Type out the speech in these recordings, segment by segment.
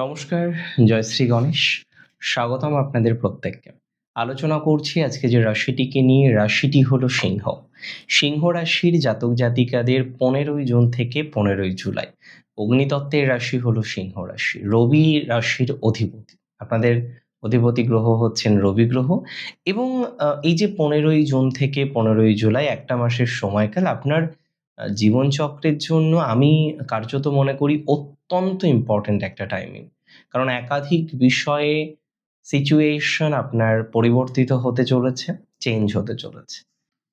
নমস্কার, জয় শ্রী গণেশ। স্বাগতম আপনাদের প্রত্যেককে। আলোচনা করছি আজকে যে রাশিটিকে নিয়ে, রাশিটি হলো সিংহ। সিংহ রাশির জাতক জাতিকাদের 15ই জুন থেকে 15ই জুলাই। অগ্নিতত্ত্বের রাশি হলো সিংহ রাশি। রবি রাশির অধিপতি। আপনাদের অধিপতি গ্রহ হচ্ছেন রবি গ্রহ এবং এই যে 15ই জুন থেকে 15ই জুলাই একটা মাসের সময়কাল আপনার জীবনচক্রের জন্য আমি কার্যত মনে করি অত্যন্ত ইম্পর্ট্যান্ট একটা টাইমিং। কারণ একাধিক বিষয়ে সিচুয়েশন আপনার পরিবর্তিত হতে চলেছে, চেঞ্জ হতে চলেছে।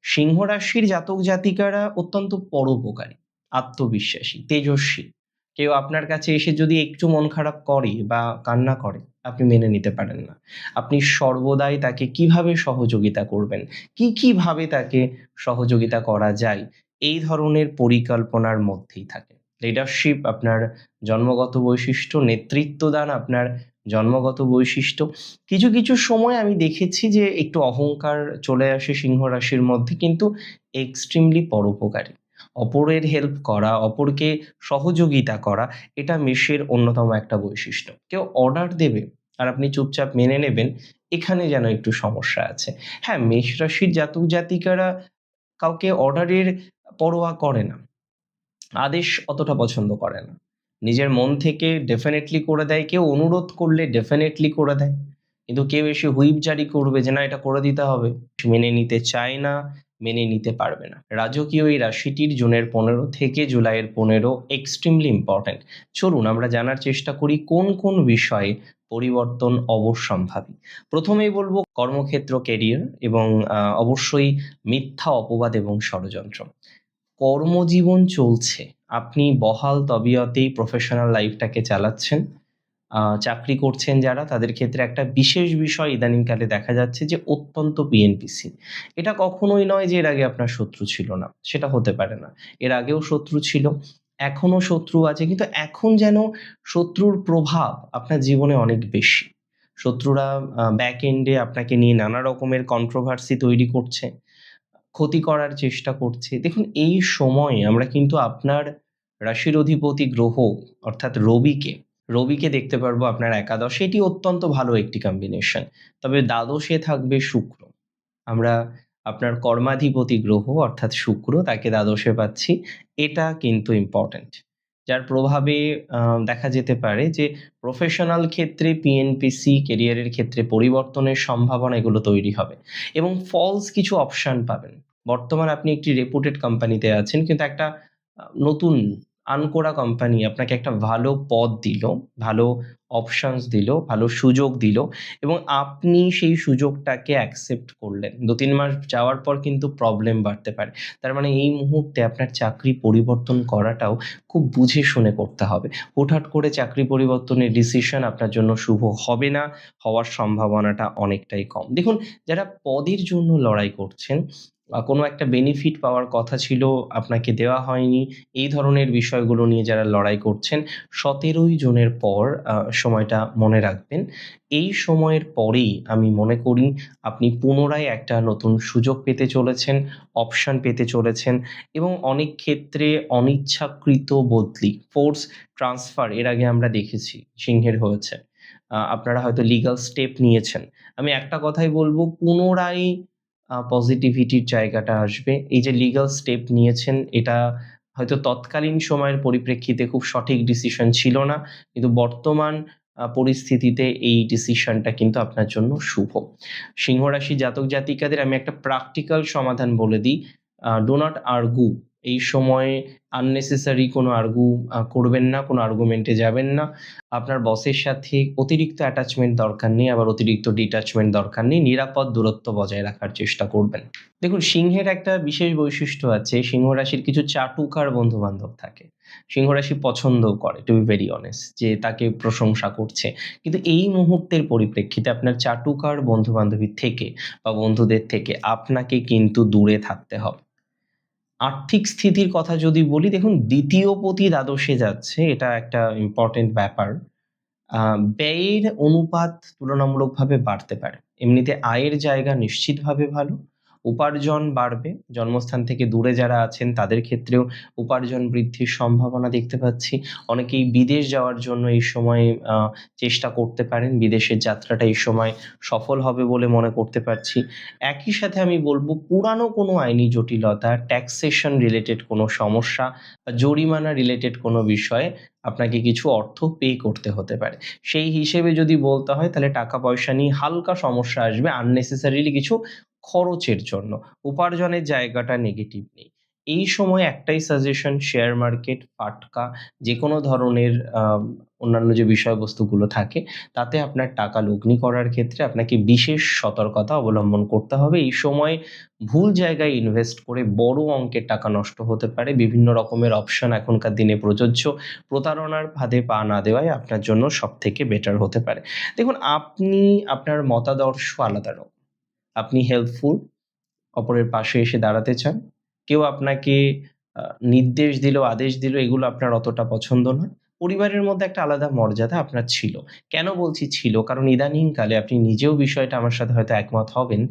সিংহ রাশির জাতক জাতিকারা অত্যন্ত পরোপকারী, আত্মবিশ্বাসী, তেজস্বী। কেউ আপনার কাছে এসে যদি একটু মন খারাপ করে বা কান্না করে, আপনি মেনে নিতে পারেন না। আপনি সর্বদাই তাকে কিভাবে সহযোগিতা করবেন, কিভাবে তাকে সহযোগিতা করা যায়, এই ধরনের পরিকল্পনার মধ্যেই থাকে। লিডারশিপ আপনার জন্মগত বৈশিষ্ট্য, নেতৃত্বদান আপনার জন্মগত বৈশিষ্ট্য। কিছু সময় আমি দেখেছি যে একটু অহংকার চলে আসে সিংহ রাশির মধ্যে, কিন্তু এক্সট্রিমলি পরোপকারী। অপরের হেল্প করা, অপরকে সহযোগিতা করা, এটা মেষের অন্যতম একটা বৈশিষ্ট্য। কেউ অর্ডার দেবে আর আপনি চুপচাপ মেনে নেবেন, এখানে যেন একটু সমস্যা আছে। হ্যাঁ, মেষ রাশির জাতক জাতিকারা কাউকে অর্ডারের পরোয়া করে না, আদেশ অতটা পছন্দ করে না। নিজের মন থেকে ডেফিনেটলি করে দেয়, কেউ অনুরোধ করলে ডেফিনেটলি করে দেয়। কিন্তু কেউ এসে হুইপ জারি করবে যে না এটা করে দিতে হবে, মেনে নিতে চায় না, মেনে নিতে পারবে না। রাজকীয় এই রাশিটির জুনের 15 থেকে জুলাইয়ের 15 এক্সট্রিমলি ইম্পর্ট্যান্ট। চলুন আমরা জানার চেষ্টা করি কোন কোন বিষয়ে পরিবর্তন অবশ্যম্ভাবী। প্রথমেই বলবো কর্মক্ষেত্র, কেরিয়ার এবং অবশ্যই মিথ্যা অপবাদ এবং ষড়যন্ত্র। কর্মজীবন চলছে। আপনি বহাল তবিয়তেই প্রফেশনাল লাইফটাকে চালাচ্ছেন। চাকরি করছেন যারা, তাদের ক্ষেত্রে একটা বিশেষ বিষয় ইদানিংকালে দেখা যাচ্ছে যে অত্যন্ত পিএনপিসি। এটা কখনোই নয় যে এর আগে আপনার শত্রু ছিল না, সেটা হতে পারে না। এর আগেও শত্রু ছিল, এখনো শত্রু আছে, কিন্তু এখন যেন শত্রুর প্রভাব আপনার জীবনে অনেক বেশি। শত্রুরা ব্যাক এন্ডে আপনাকে নিয়ে নানা রকমের কন্ট্রোভার্সি তৈরি করছে, ক্ষতি করার চেষ্টা করছে। দেখুন, এই সময়ে আমরা কিন্তু আপনার রাশির অধিপতি গ্রহ অর্থাৎ রবিকে দেখতে পারবো আপনার একাদশে। এটি অত্যন্ত ভালো একটি কম্বিনেশন। তবে দ্বাদশে থাকবে শুক্র। আমরা আপনার কর্মাধিপতি গ্রহ অর্থাৎ শুক্র, তাকে দ্বাদশে পাচ্ছি। এটা কিন্তু ইম্পর্ট্যান্ট, যার প্রভাবে দেখা যেতে পারে যে প্রফেশনাল ক্ষেত্রে পিএনপিসি, কেরিয়ারের ক্ষেত্রে পরিবর্তনের সম্ভাবনা এগুলো তৈরি হবে এবং ফলস কিছু অপশন পাবেন। বর্তমান আপনি একটি রেপুটেড কোম্পানিতে আছেন, কিন্তু একটা নতুন আনকোরা কোম্পানি আপনাকে একটা ভালো পদ দিল, ভালো অপশনস দিল, ভালো সুযোগ দিল এবং আপনি সেই সুযোগটাকে অ্যাকসেপ্ট করলেন। ২-৩ মাস যাওয়ার পর কিন্তু প্রবলেম বাড়তে পারে। তার মানে এই মুহূর্তে আপনার চাকরি পরিবর্তন করাটাও খুব বুঝে শুনে করতে হবে। হুটহাট করে চাকরি পরিবর্তনের ডিসিশন আপনার জন্য শুভ হবে না, হওয়ার সম্ভাবনাটা অনেকটাই কম। দেখুন, যারা পদের জন্য লড়াই করছেন, কোনো একটা বেনিফিট পাওয়ার কথা ছিল, আপনাকে দেওয়া হয়নি, এই ধরনের বিষয়গুলো নিয়ে যারা লড়াই করছেন, ১৭ই জুনের পর সময়টা মনে রাখবেন। এই সময়ের পরেই আমি মনে করি আপনি পুনরায় একটা নতুন সুযোগ পেতে চলেছেন, অপশন পেতে চলেছেন এবং অনেক ক্ষেত্রে অনিচ্ছাকৃত বদলি, ফোর্স ট্রান্সফার এর আগে আমরা দেখেছি সিংহের হয়েছে। আপনারা হয়তো লিগ্যাল স্টেপ নিয়েছেন। আমি একটা কথাই বলবো, পুনরায় পজিটিভিটির জায়গাটা আসবে। এই যে লিগ্যাল স্টেপ নিয়েছেন, এটা হয়তো তৎকালীন সময়ের পরিপ্রেক্ষিতে খুব সঠিক ডিসিশন ছিল না, কিন্তু বর্তমান পরিস্থিতিতে এই ডিসিশনটা কিন্তু আপনার জন্য শুভ। সিংহ রাশি জাতক জাতিকাদের আমি একটা প্র্যাকটিক্যাল সমাধান বলে দিই। Do not argue. এই সময়ে আননেসেসারি কোনো আর্গু করবেন না, কোনো আর্গুমেন্টে যাবেন না। আপনার বসের সাথে অতিরিক্ত অ্যাটাচমেন্ট দরকার নেই, আবার অতিরিক্ত ডিট্যাচমেন্ট দরকার নেই। নিরাপদ দূরত্ব বজায় রাখার চেষ্টা করবেন। দেখুন, সিংহের একটা বিশেষ বৈশিষ্ট্য আছে। সিংহ রাশির কিছু চাটুকার বন্ধু-বান্ধব থাকে। সিংহ রাশি পছন্দও করে, টু বি ভেরি অনেস্ট, যে তাকে প্রশংসা করছে। কিন্তু এই মুহূর্তের পরিপ্রেক্ষিতে আপনার চাটুকার বন্ধু-বান্ধবীর থেকে বা বন্ধুদের থেকে আপনাকে কিন্তু দূরে থাকতে হবে। আর্থিক স্থিতির কথা যদি বলি, দেখুন দ্বিতীয় পতি দ্বাদশে যাচ্ছে, এটা একটা ইম্পর্টেন্ট ব্যাপার। ব্যয়ের অনুপাত তুলনামূলকভাবে বাড়তে পারে। এমনিতে আয়ের জায়গা নিশ্চিতভাবে ভালো, উপার্জন বাড়বে। জন্মস্থান থেকে দূরে যারা আছেন তাদের ক্ষেত্রেও উপার্জন বৃদ্ধির সম্ভাবনা দেখতে পাচ্ছি। অনেকেই বিদেশ যাওয়ার জন্য এই সময় চেষ্টা করতে পারেন। বিদেশের যাত্রাটা এই সময় সফল হবে বলে মনে করতে পারছি। একই সাথে আমি বলবো পুরানো কোনো আইনি জটিলতা, ট্যাক্সেশন রিলেটেড কোনো সমস্যা বা জরিমানা রিলেটেড কোনো বিষয়ে আপনাকে কিছু অর্থ পে করতে হতে পারে। সেই হিসেবে যদি বলতে হয় তাহলে টাকা পয়সা নিয়ে হালকা সমস্যা আসবে আননেসেসারিলি কিছু খরচের জন্য। উপার্জনের জায়গাটা নেগেটিভ নেই। এই সময় একটাই সাজেশন, শেয়ার মার্কেট, ফাটকা যেকোনো ধরনের অন্যান্য যে বিষয়বস্তুগুলো থাকে তাতে আপনার টাকা লগ্নি করার ক্ষেত্রে আপনাকে বিশেষ সতর্কতা অবলম্বন করতে হবে। এই সময় ভুল জায়গায় ইনভেস্ট করে বড় অঙ্কের টাকা নষ্ট হতে পারে। বিভিন্ন রকমের অপশন এখনকার দিনে প্রযোজ্য। প্রতারণার ফাঁদে পা না দেওয়াই আপনার জন্য সবথেকে বেটার হতে পারে। দেখুন, আপনি আপনার মতাদর্শ আলাদা রকম। আপনি হেল্পফুল, অপরের পাশে এসে দাঁড়াতে চান। কেউ আপনাকে আ নির্দেশ দিল, আদেশ দিল, এগুলো আপনার অতটা পছন্দ নয়। পরিবারের মধ্যে একটা আলাদা মর্যাদা আপনার ছিল। কেন বলছি ছিল? কারণ ইদানিংকালে আপনি নিজেও বিষয়টা আমার সাথে হয়তো একমত হবেন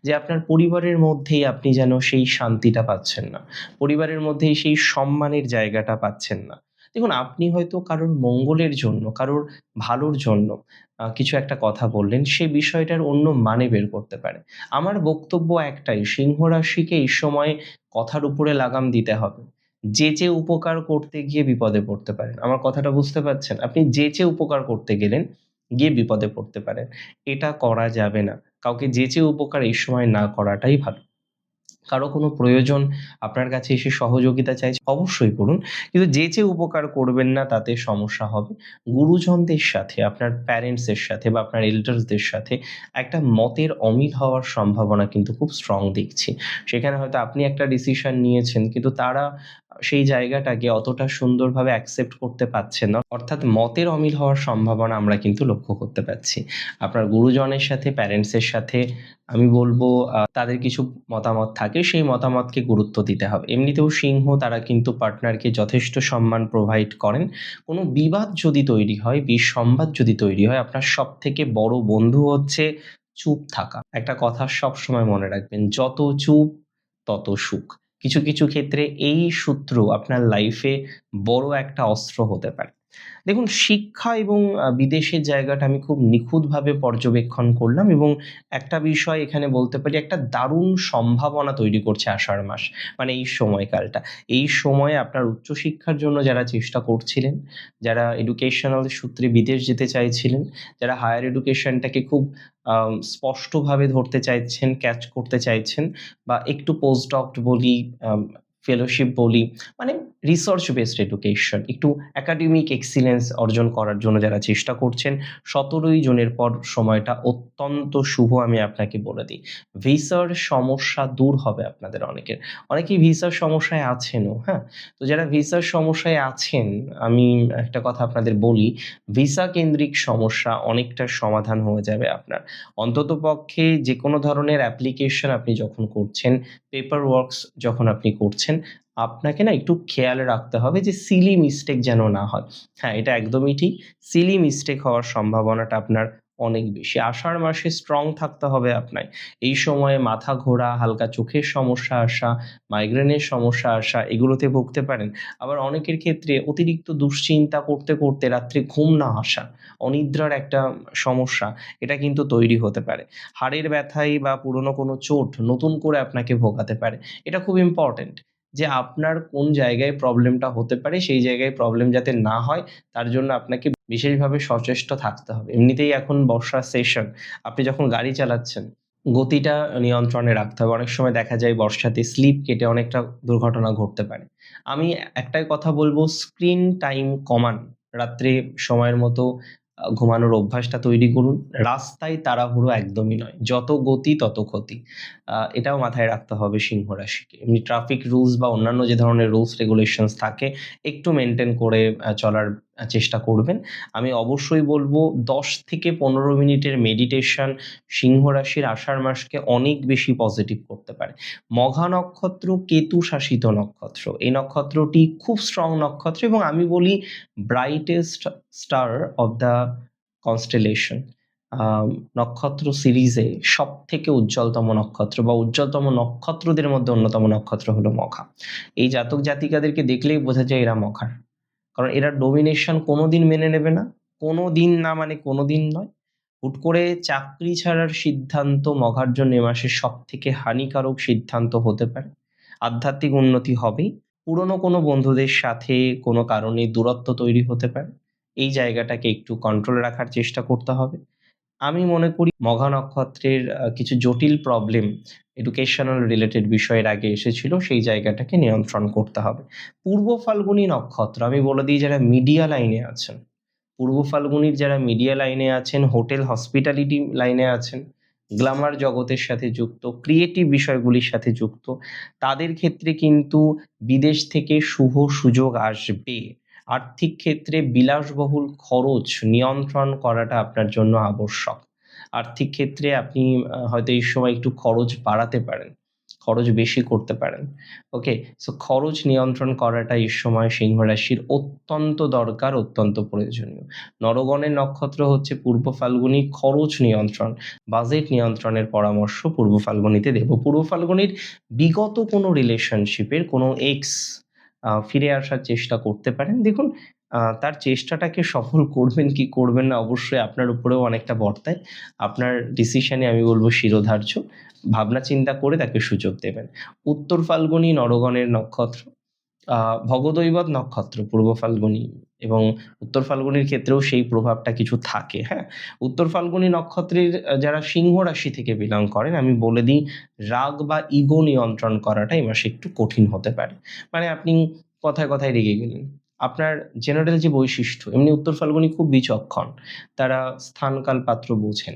যে আপনার পরিবারের মধ্যেই আপনি যেন সেই শান্তিটা পাচ্ছেন না। পরিবারের মধ্যেই সেই সম্মানের জায়গাটা পাচ্ছেন না। দেখুন, আপনি হয়তো কারোর মঙ্গলের জন্য, কারোর ভালোর জন্য কিছু একটা কথা বললেন, সে বিষয়টার অন্য মানে বের করতে পারে। আমার বক্তব্য একটাই, সিংহ রাশিকে এই সময় কথার উপরে লাগাম দিতে হবে। যেচে উপকার করতে গিয়ে বিপদে পড়তে পারেন। আমার কথাটা বুঝতে পারছেন? আপনি যেচে উপকার করতে গেলেন, গিয়ে বিপদে পড়তে পারেন। এটা করা যাবে না। কাউকে যেচে উপকার এই সময় না করাটাই ভালো। কারো কোনো প্রয়োজন আপনার কাছে এসে সহযোগিতা চাইছে, অবশ্যই করুন। কিন্তু যেচে উপকার করবেন না, তাতে সমস্যা হবে। গুরুজনদের সাথে, আপনার প্যারেন্টস এর সাথে বা আপনার এল্ডার্সদের সাথে একটা মতের অমিল হওয়ার সম্ভাবনা কিন্তু খুব স্ট্রং দেখছি। সেখানে হয়তো আপনি একটা ডিসিশন নিয়েছেন কিন্তু তারা সেই জায়গাটাকে অতটা সুন্দরভাবে অ্যাকসেপ্ট করতে পারছেন না। অর্থাৎ মতের অমিল হওয়ার সম্ভাবনা আমরা কিন্তু লক্ষ্য করতে পারছি। আপনার গুরুজনের সাথে, প্যারেন্টস এর সাথে আমি বলবো তাদের কিছু মতামত থাকে, সেই মতামতকে গুরুত্ব দিতে হবে। এমনিতেও সিংহ তারা কিন্তু পার্টনারকে যথেষ্ট সম্মান প্রোভাইড করেন। কোনো বিবাদ যদি তৈরি হয়, বিসংবাদ যদি তৈরি হয়, আপনার সবথেকে বড় বন্ধু হচ্ছে চুপ থাকা। একটা কথা সবসময় মনে রাখবেন, যত চুপ তত সুখ। কিছু, কিছু ক্ষেত্রে এই সূত্র আপনার লাইফে বড় একটা অস্ত্র হতে পারে। দেখুন, শিক্ষা এবং বিদেশের জায়গাটা আমি খুব নিখুঁতভাবে পর্যবেক্ষণ করলাম এবং একটা বিষয় এখানে বলতে পারি, একটা দারুণ সম্ভাবনা তৈরি করছে আষাঢ় মাস। মানে এই সময়কালটা। এই সময়ে আপনার উচ্চশিক্ষার জন্য যারা চেষ্টা করছিলেন, যারা এডুকেশনাল সূত্রে বিদেশ যেতে চাইছিলেন, যারা হায়ার এডুকেশনটাকে খুব স্পষ্টভাবে ধরতে চাইছেন, ক্যাচ করতে চাইছেন বা একটু পোস্টডক্ট বলি, ফেলোশিপ বলি, মানে রিসার্চ বেসড এডুকেশন, একটু একাডেমিক এক্সিলেন্স অর্জন করার জন্য যারা চেষ্টা করছেন, ১৭ই জুনের পর সময়টা অত্যন্ত শুভ আমি আপনাকে বলে দিই। ভিসার সমস্যা দূর হবে আপনাদের অনেকের। অনেকেই ভিসার সমস্যায় আছেনও, হ্যাঁ? তো যারা ভিসার সমস্যায় আছেন, আমি একটা কথা আপনাদের বলি, ভিসা কেন্দ্রিক সমস্যা অনেকটা সমাধান হয়ে যাবে আপনার। অন্ততপক্ষে যেকোনো ধরনের অ্যাপ্লিকেশন আপনি যখন করছেন, পেপার ওয়ার্কস যখন আপনি করছেন, আপনাকে না একটু খেয়াল রাখতে হবে যে সিলি মিস্টেক যেন না হয়। হ্যাঁ, এটা একদমই ঠিক। সিলি মিস্টেক হওয়ার সম্ভাবনাটা আপনার অনেক বেশি। আষাঢ় মাসে স্ট্রং থাকতে হবে আপনায়। এই সময়ে মাথা ঘোরা, হালকা চোখের সমস্যা আসা, মাইগ্রেনের সমস্যা আসা, এগুলোতে ভুগতে পারেন। আবার অনেকের ক্ষেত্রে অতিরিক্ত দুশ্চিন্তা করতে, করতে রাত্রে ঘুম না আসা, অনিদ্রার একটা সমস্যা, এটা কিন্তু তৈরি হতে পারে। হাড়ের ব্যথায় বা পুরনো কোনো চোট নতুন করে আপনাকে ভোগাতে পারে। এটা খুব ইম্পোর্টেন্ট যে আপনার কোন জায়গায় প্রবলেমটা হতে পারে, সেই জায়গায় প্রবলেম যাতে না হয় তার জন্য আপনাকে বিশেষভাবে সচেষ্ট থাকতে হবে। এমনিতেই এখন বর্ষার সেশন, আপনি যখন গাড়ি চালাচ্ছেন গতিটা নিয়ন্ত্রণে রাখতে হবে। অনেক সময় দেখা যায় বর্ষাতে স্লিপ কেটে অনেকটা দুর্ঘটনা ঘটতে পারে। আমি একটাই কথা বলব, স্ক্রিন টাইম কমান। রাত্রে সময়ের মতো ঘুমানোর অভ্যাসটা তৈরি করুন। রাস্তায় তাড়াহুড়ো একদমই নয়। যত গতি তত ক্ষতি। এটাও মাথায় রাখতে হবে সিংহ রাশিকে। এমনি ট্রাফিক রুলস বা অন্যান্য যে ধরনের রুলস রেগুলেশনস থাকে একটু মেইনটেইন করে চলার চেষ্টা করবেন। আমি অবশ্যই বলব ১০ থেকে ১৫ মিনিটের মেডিটেশন সিংহ রাশির আষাঢ় মাসকে অনেক বেশি পজিটিভ করতে পারে। মঘা নক্ষত্র কেতু শাসিত নক্ষত্র। এই নক্ষত্রটি খুব স্ট্রং নক্ষত্র এবং আমি বলি brightest star of the constellation. নক্ষত্র সিরিজে সবথেকে উজ্জ্বলতম নক্ষত্র বা উজ্জ্বলতম নক্ষত্রদের মধ্যে অন্যতম নক্ষত্র হলো মঘা। এই জাতক জাতিকাদেরকে দেখলেই বোঝা যায় এরা মঘার। কারণ এরা ডোমিনেশন কোনোদিন মেনে নেবে না। কোনোদিন না মানে কোনোদিন নয়। হুট করে চাকরি ছাড়ার সিদ্ধান্ত মঘার জন্য এ মাসের সবথেকে হানিকারক সিদ্ধান্ত হতে পারে। আধ্যাত্মিক উন্নতি হবেই। পুরনো কোনো বন্ধুদের সাথে কোনো কারণে দূরত্ব তৈরি হতে পারে। এই জায়গাটাকে একটু কন্ট্রোলে রাখার চেষ্টা করতে হবে। আমি মনে করি মঘা নক্ষত্রের কিছু জটিল প্রবলেম এডুকেশনাল রিলেটেড বিষয়ের আগে এসেছিল, সেই জায়গাটাকে নিয়ন্ত্রণ করতে হবে। পূর্ব ফাল্গুনী নক্ষত্র, আমি বলে দিই যারা মিডিয়া লাইনে আছেন, পূর্ব ফাল্গুনীর যারা মিডিয়া লাইনে আছেন, হোটেল হসপিটালিটি লাইনে আছেন, গ্ল্যামার জগতের সাথে যুক্ত, ক্রিয়েটিভ বিষয়গুলির সাথে যুক্ত, তাদের ক্ষেত্রে কিন্তু বিদেশ থেকে শুভ সুযোগ আসবে। আর্থিক ক্ষেত্রে বিলাসবহুল খরচ নিয়ন্ত্রণ করাটা আপনার জন্য আবশ্যক। আর্থিক ক্ষেত্রে আপনি হয়তো এই সময় একটু খরচ বাড়াতে পারেন, খরচ বেশি করতে পারেন। ওকে, সো খরচ নিয়ন্ত্রণ করাটা এই সময় সিংহ রাশির অত্যন্ত দরকার, অত্যন্ত প্রয়োজনীয়। নরগণের নক্ষত্র হচ্ছে পূর্ব ফাল্গুনী। খরচ নিয়ন্ত্রণ, বাজেট নিয়ন্ত্রণের পরামর্শ পূর্ব ফাল্গুনীতে দেব। পূর্ব ফাল্গুনীর বিগত কোনো রিলেশনশিপের কোনো এক্স ফিরে আসার চেষ্টা করতে পারেন। দেখুন, তার চেষ্টাটাকে সফল করবেন কি করবেন না অবশ্যই আপনার উপরেও অনেকটা বর্তায়। আপনার ডিসিশনে আমি বলব শিরোধার্য। ভাবনা চিন্তা করে তাকে সুযোগ দেবেন। উত্তর ফাল্গুনী নরগণের নক্ষত্র, ভগদৈবত নক্ষত্র পূর্ব ফাল্গুনী এবং উত্তর ফাল্গুনীর ক্ষেত্রেও সেই প্রভাবটা কিছু থাকে। হ্যাঁ, উত্তর ফাল্গুনী নক্ষত্রের যারা সিংহ রাশি থেকে বিলং করেন, আমি বলে দিই রাগ বা ইগো নিয়ন্ত্রণ করাটা এই মাসে একটু কঠিন হতে পারে। মানে আপনি কথায় কথায় রেগে গেলেন। আপনার জেনারেল যে বৈশিষ্ট্য, এমনি উত্তর ফাল্গুনী খুব বিচক্ষণ, তারা স্থান কাল পাত্র বোঝেন।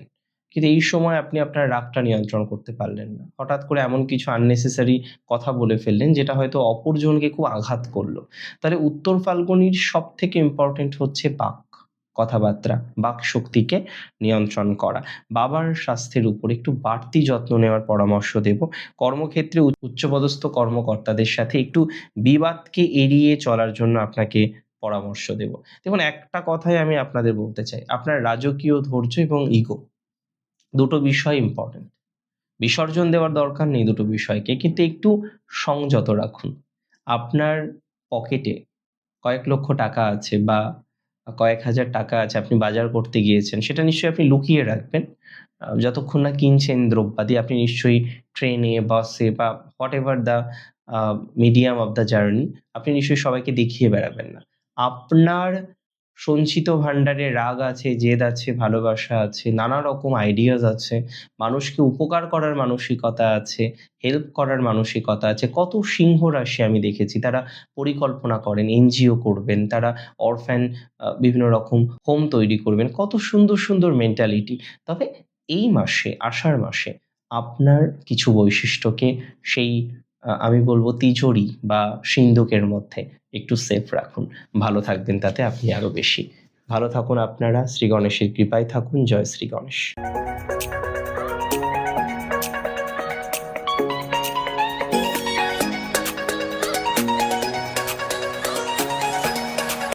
কিন্তু এই সময় আপনি আপনার রাগটা নিয়ন্ত্রণ করতে পারলেন না। হঠাৎ করে এমন কিছু আননেসেসারি কথা বলে ফেললেন যেটা হয়তো অপরজনকে খুব আঘাত করলো। তাহলে উত্তর ফাল্গুনীর সবথেকে ইম্পর্টেন্ট হচ্ছে বাক, কথাবার্তা, বাক শক্তিকে নিয়ন্ত্রণ করা। বাবার স্বাস্থ্যের উপর একটু বাড়তি যত্ন নেওয়ার পরামর্শ দেব। কর্মক্ষেত্রে উচ্চপদস্থ কর্মকর্তাদের সাথে একটু বিবাদকে এড়িয়ে চলার জন্য আপনাকে পরামর্শ দেব। দেখুন, একটা কথাই আমি আপনাদের বলতে চাই, আপনার রাজকীয় ধৈর্য এবং ইগো দুটো বিষয় ইম্পর্টেন্ট। বিসর্জন দেওয়ার দরকার নেই দুটো বিষয়কে, কিন্তু একটু সংযত রাখুন। আপনার পকেটে কয়েক লক্ষ টাকা আছে বা কয়েক হাজার টাকা আছে, আপনি বাজার করতে গিয়েছেন, সেটা নিশ্চয়ই আপনি লুকিয়ে রাখবেন। যতক্ষণ না কিনছেন দ্রব্যাদি, আপনি নিশ্চয়ই ট্রেনে, বাসে বা what ever the medium of the journey, আপনি নিশ্চয়ই সবাইকে দেখিয়ে বেড়াবেন না। আপনার সঞ্চিত ভাণ্ডারে রাগ আছে, জেদ আছে, ভালোবাসা আছে, নানা রকম আইডিয়াস আছে, মানুষকে উপকার করার মানসিকতা আছে, হেল্প করার মানসিকতা আছে। কত সিংহ রাশি আমি দেখেছি তারা পরিকল্পনা করেন, এনজিও করবেন, তারা অরফ্যান বিভিন্ন রকম হোম তৈরি করবেন। কত সুন্দর, সুন্দর মেন্টালিটি। তবে এই মাসে, আষাঢ় মাসে আপনার কিছু বৈশিষ্ট্যকে সেই আমি বলব তিজোরি বা সিন্দুকের মধ্যে একটু সেফ রাখুন। ভালো থাকবেন তাতে আপনি আরো বেশি। ভালো থাকুন আপনারা। শ্রী গণেশের কৃপায় থাকুন। জয় শ্রী গণেশ।